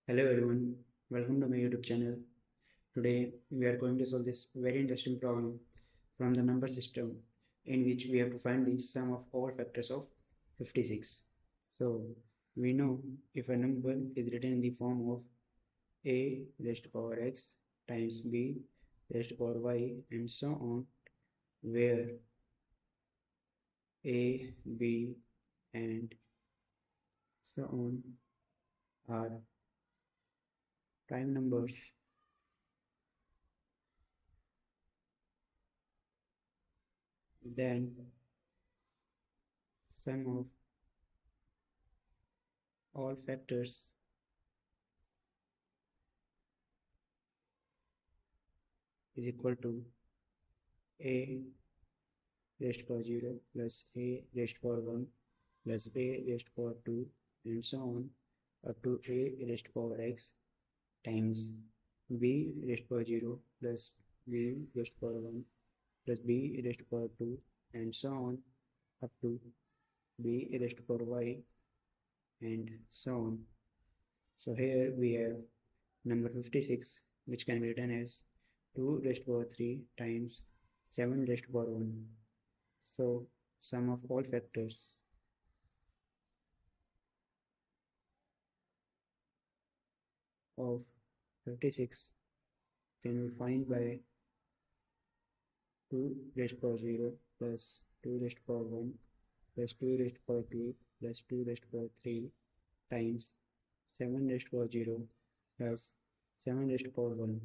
Hello everyone, welcome to my YouTube channel. Today we are going to solve this very interesting problem from the number system in which we have to find the sum of all factors of 56. So we know if a number is written in the form of a raised to power x times b raised to power y and so on, where a, b and so on are prime numbers, then sum of all factors is equal to a raised to power 0 plus a raised to power 1 plus a raised to power 2 and so on up to a raised to power x times b raised to power 0 plus b raised to power 1 plus b raised to power 2 and so on up to b raised to power y and so on. So here we have number 56, which can be written as 2 raised to power 3 times 7 raised to power 1. So sum of all factors of 56 can be find by 2 raised to power 0 plus 2 raised to power 1 plus 2 raised to power 2 plus 2 raised to power 3 times 7 raised to power 0 plus 7 raised to power 1.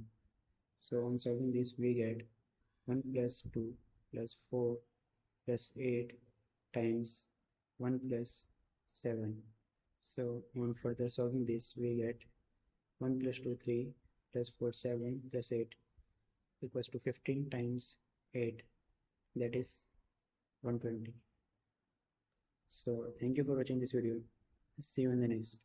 So on solving this we get 1 plus 2 plus 4 plus 8 times 1 plus 7. So on further solving this we get 1 plus 2 3 plus 4 7 plus 8 equals to 15 times 8, that is 120. So thank you for watching this video. See you in the next.